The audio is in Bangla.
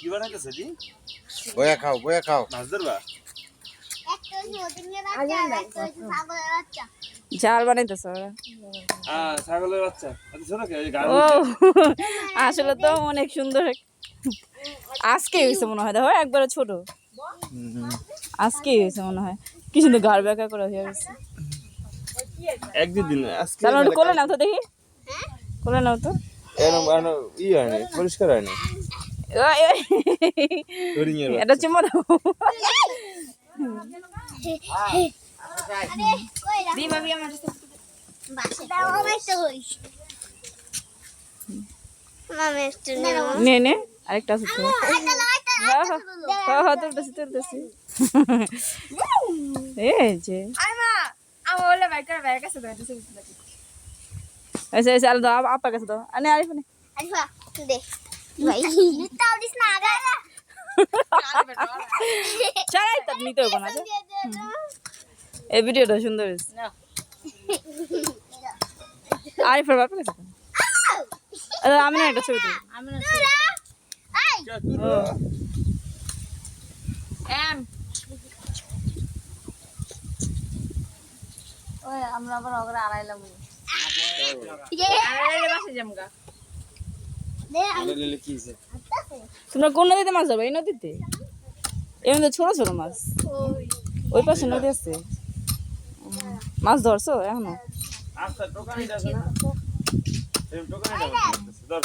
কি বানাইতেছে দি? বয়া খাও মাছ ধরবা? ঝাল বানাইতেছ ওরা। ছাগলের বাচ্চা আচ্ছা শোনো কি ও আসলে তো অনেক সুন্দর। আজকে হয়েছে মনে হয়, দেখো একবারে ছোট, আজকেই হয়েছে মনে হয়। কি সুন্দর গাড় বেঁকা করে হয়ে গেছে। একদিন আজকে তাহলে ওটা কোলে নাও তো দেখি, কোলে নাও তো। হয় না পরিষ্কার হয় না এটা চুমো দাও। নে নে আরেকটা আছে তো। তুলতেছি এই যে আচ্ছা আলো দাও, আপার কাছে দাও। আনে আরিফ নে চাই তার নিতে হবে না। এই ভিডিওটা সুন্দর হয়েছে। আরিফের বাপের কাছে আমি না একটা ছবি তুলি। আমরা আবার ওগরা আড়াইলাম তোমরা কোন নদীতে মাছ ধরবে? এই নদীতে? এর মধ্যে ছোট ছোট মাছ, ওই পাশে নদী আছে। মাছ ধরছো এখনো? আচ্ছা টোকানি দাও না, টোকানি দাও।